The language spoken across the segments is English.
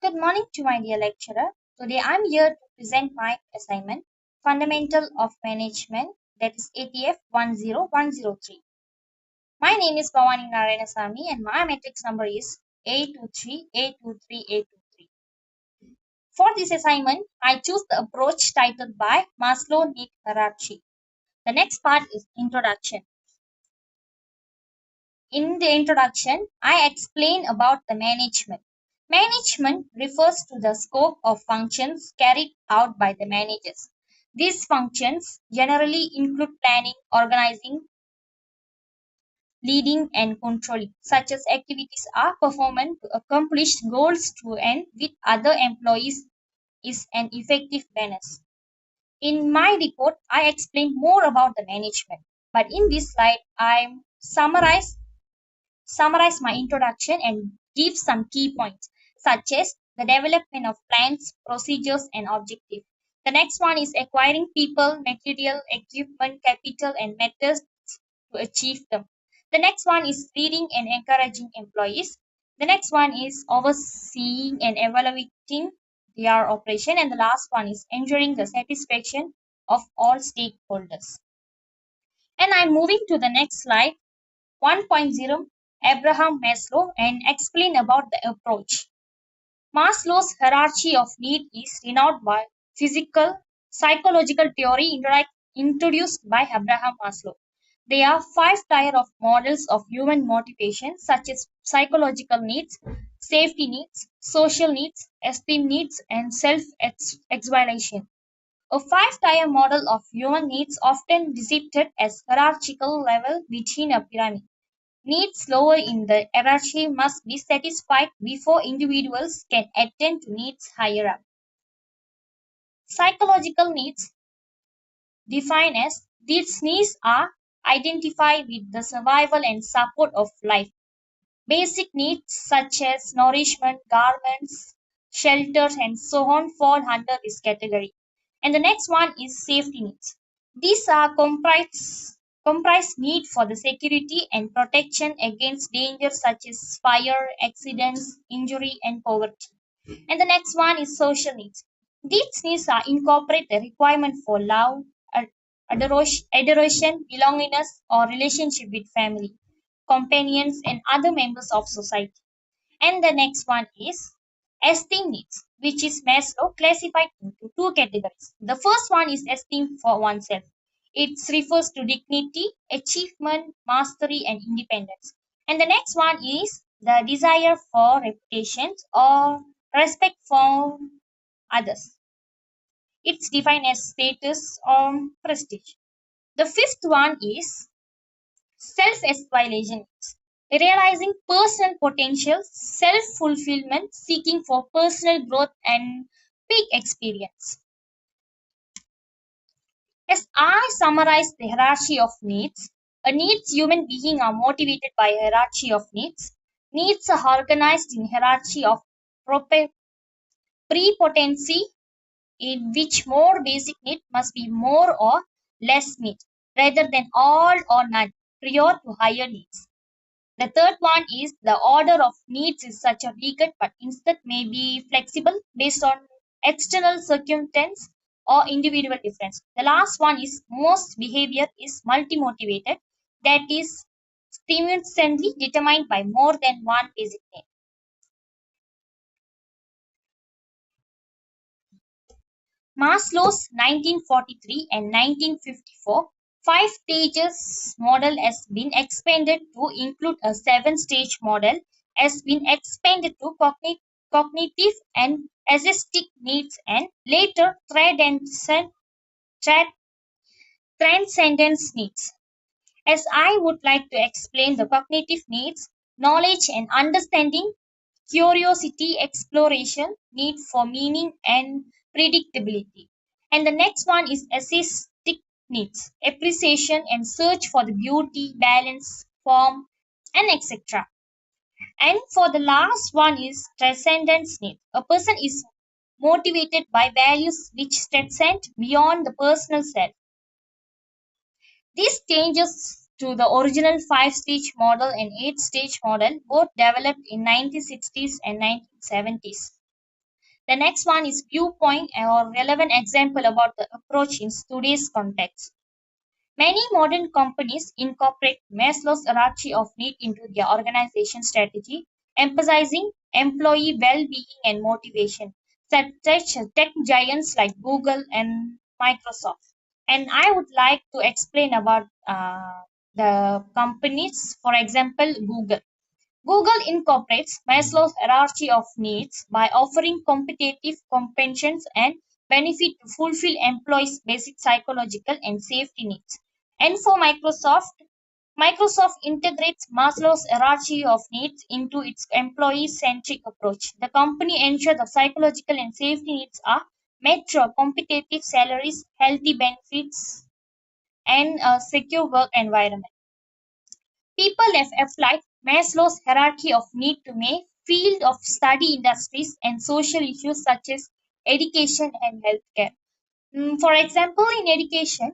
Good morning to my dear lecturer. Today I'm here to present my assignment, Fundamental of Management, that is ATF 10103. My name is Bhavani Narayanasamy and my matrix number is A23A23A23. For this assignment, I choose the approach titled by Maslow Need Hierarchy. The next part is Introduction. In the introduction, I explain about the management. Management refers to the scope of functions carried out by the managers. These functions generally include planning, organizing, leading, and controlling. Such as activities are performed to accomplish goals to and with other employees is an effective balance. In my report, I explain more about the management, but in this slide, I summarize my introduction and give some key points, such as the development of plans, procedures, and objectives. The next one is acquiring people, material, equipment, capital, and methods to achieve them. The next one is leading and encouraging employees. The next one is overseeing and evaluating their operation. And the last one is ensuring the satisfaction of all stakeholders. And I'm moving to the next slide, 1.0, Abraham Maslow, and explain about the approach. Maslow's hierarchy of need is renowned by psychological theory introduced by Abraham Maslow. There are five tiers of models of human motivation, such as psychological needs, safety needs, social needs, esteem needs, and self-exhalation. A five-tier model of human needs often depicted as hierarchical level within a pyramid. Needs lower in the hierarchy must be satisfied before individuals can attend to needs higher up. Psychological needs, defined as these needs are identified with the survival and support of life. Basic needs such as nourishment, garments, shelter, and so on fall under this category. And the next one is safety needs. These are comprise need for the security and protection against dangers such as fire, accidents, injury, and poverty. And the next one is social needs. These needs are incorporate the requirement for love, adoration, belongingness, or relationship with family, companions, and other members of society. And the next one is esteem needs, which is Maslow classified into two categories. The first one is esteem for oneself. It refers to dignity, achievement, mastery, and independence. And the next one is the desire for reputation or respect for others. It's defined as status or prestige. The fifth one is self-exploration, realizing personal potential, self-fulfillment, seeking for personal growth and peak experience. As I summarize the hierarchy of needs, a needs human beings are motivated by a hierarchy of needs. Needs are organized in hierarchy of prepotency, in which more basic need must be more or less need, rather than all or none, prior to higher needs. The third one is the order of needs is such a rigid but instead may be flexible based on external circumstance or individual difference. The last one is most behavior is multi-motivated, that is simultaneously determined by more than one basic need. Maslow's 1943 and 1954 five stages model has been expanded to include a seven-stage model, has been expanded to cognitive and aesthetic needs, and later transcendence needs. As I would like to explain the cognitive needs, knowledge and understanding, curiosity, exploration, need for meaning and predictability. And the next one is aesthetic needs, appreciation and search for the beauty, balance, form, and etc. And for the last one is transcendence need. A person is motivated by values which transcend beyond the personal self. These changes to the original five-stage model and eight-stage model both developed in 1960s and 1970s. The next one is viewpoint or relevant example about the approach in today's context. Many modern companies incorporate Maslow's hierarchy of need into their organization strategy, emphasizing employee well-being and motivation, such as tech giants like Google and Microsoft. And I would like to explain about the companies, for example, Google. Google incorporates Maslow's hierarchy of needs by offering competitive compensations and benefit to fulfill employees' basic psychological and safety needs. And for Microsoft, Microsoft integrates Maslow's hierarchy of needs into its employee-centric approach. The company ensures the psychological and safety needs are met through competitive salaries, healthy benefits, and a secure work environment. People have applied Maslow's hierarchy of need to make field of study industries and social issues such as education and healthcare. For example, in education,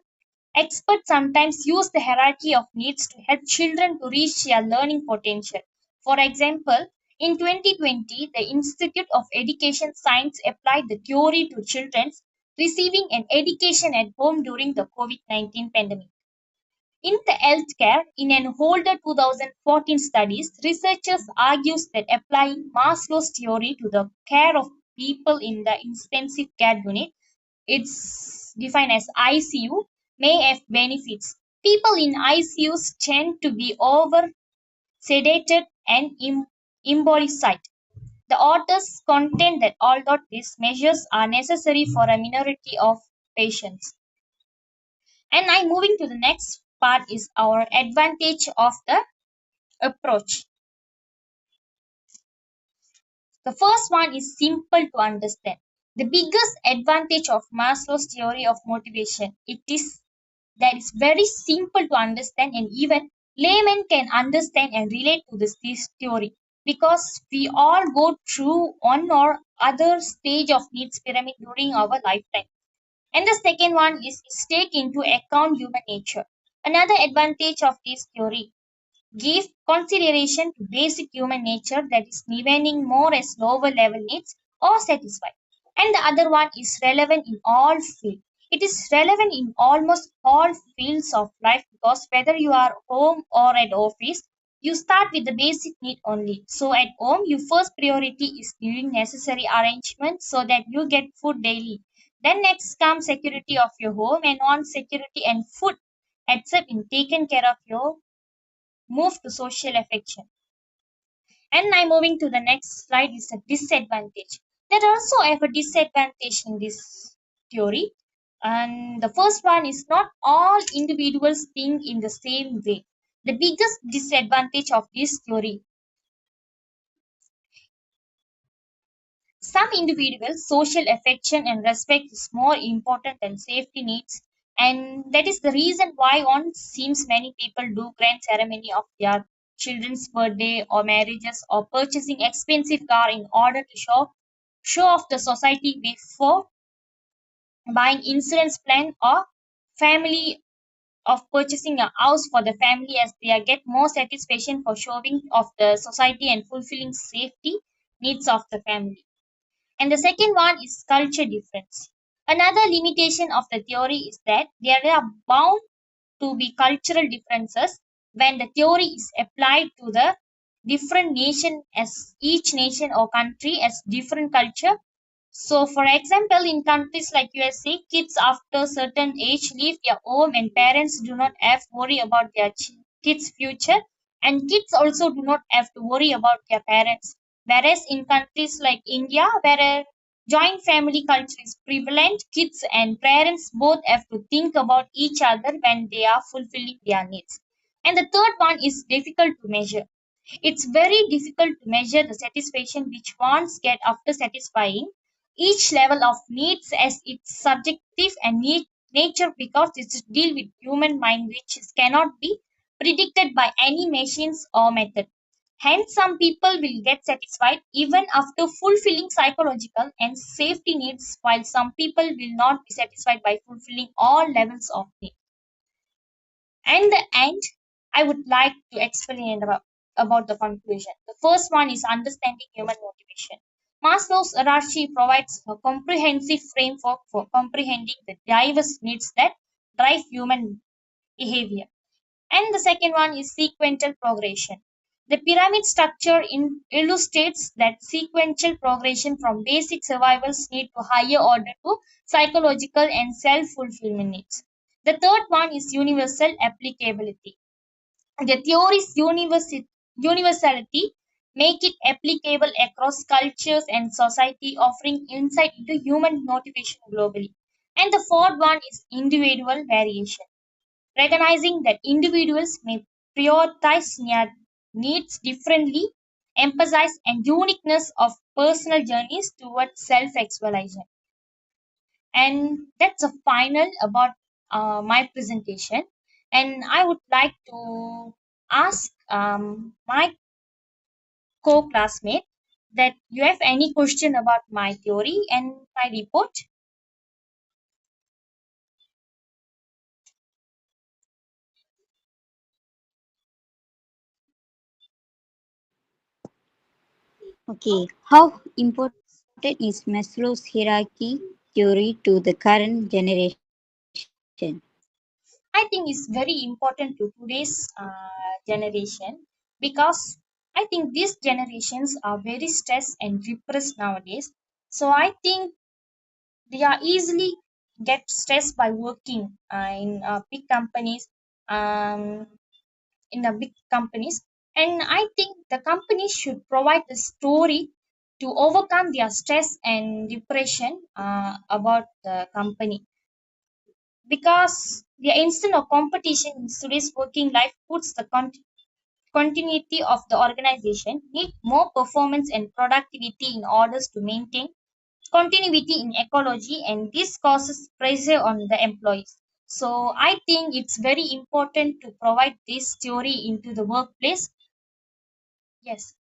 experts sometimes use the hierarchy of needs to help children to reach their learning potential. For example, in 2020, the Institute of Education Science applied the theory to children receiving an education at home during the COVID 19 pandemic. In the healthcare, in an older 2014 studies, researchers argues that applying Maslow's theory to the care of people in the intensive care unit, it's defined as ICU, may have benefits. People in ICUs tend to be over sedated and immobilized. The authors contend that although these measures are necessary for a minority of patients. And now moving to the next part is our advantage of the approach. The first one is simple to understand. The biggest advantage of Maslow's theory of motivation it is that it's very simple to understand and even laymen can understand and relate to this theory because we all go through one or other stage of needs pyramid during our lifetime. And the second one is take into account human nature. Another advantage of this theory give consideration to basic human nature that is demanding more as lower level needs are satisfied. And the other one is relevant in all fields. It is relevant in almost all fields of life because whether you are home or at office, you start with the basic need only. So at home, your first priority is doing necessary arrangements so that you get food daily. Then next comes security of your home and on security and food, except in taking care of your move to social affection. And now moving to the next slide is a disadvantage. There also have a disadvantage in this theory. And the first one is not all individuals think in the same way. The biggest disadvantage of this theory. Some individuals' social affection and respect is more important than safety needs, and that is the reason why on seems many people do grand ceremony of their children's birthday or marriages or purchasing expensive car in order to show off the society before buying insurance plan or family of purchasing a house for the family as they get more satisfaction for showing of the society and fulfilling safety needs of the family. And the second one is culture difference. Another limitation of the theory is that there are bound to be cultural differences when the theory is applied to the different nation as each nation or country has different culture. So, for example, in countries like USA, kids after certain age leave their home and parents do not have to worry about their kids' future, and kids also do not have to worry about their parents. Whereas in countries like India, where a joint family culture is prevalent, kids and parents both have to think about each other when they are fulfilling their needs. And the third one is difficult to measure. It's very difficult to measure the satisfaction which wants get after satisfying each level of needs as its subjective and nature because it's deal with human mind which cannot be predicted by any machines or method. Hence, some people will get satisfied even after fulfilling psychological and safety needs, while some people will not be satisfied by fulfilling all levels of need. And the end, I would like to explain about the conclusion. The first one is understanding human motivation. Maslow's hierarchy provides a comprehensive framework for comprehending the diverse needs that drive human behavior. And the second one is sequential progression. The pyramid structure illustrates that sequential progression from basic survival need to higher order to psychological and self-fulfillment needs. The third one is universal applicability. The theory's universality make it applicable across cultures and society, offering insight into human motivation globally. And the fourth one is individual variation, recognizing that individuals may prioritize their needs differently, emphasize and uniqueness of personal journeys towards self-actualization. And that's a final about my presentation. And I would like to ask my co-classmate that you have any question about my theory and my report. Okay, how important is Maslow's hierarchy theory to the current generation? I think is very important to today's generation because I think these generations are very stressed and depressed nowadays. So I think they are easily get stressed by working in big companies, um, and I think the company should provide a story to overcome their stress and depression about the company because the instant of competition in today's working life puts the continuity of the organization need more performance and productivity in order to maintain continuity in ecology, and this causes pressure on the employees. So I think it's very important to provide this theory into the workplace. Yes.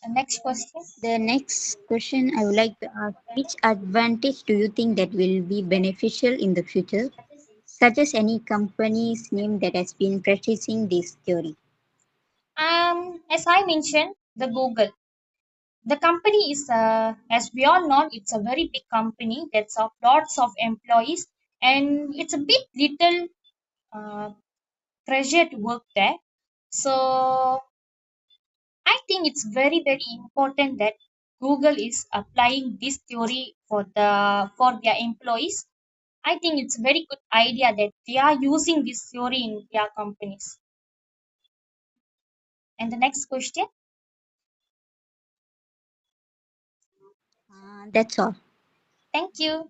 The next question. The next question I would like to ask, which advantage do you think that will be beneficial in the future? Suggest any company's name that has been practicing this theory. As I mentioned, the Google. The company is, as we all know, it's a very big company that's of lots of employees, and it's a bit little uh, pressure to work there. So I think it's very very important that Google is applying this theory for their employees. I think it's a very good idea that they are using this theory in their companies. And the next question. That's all. Thank you.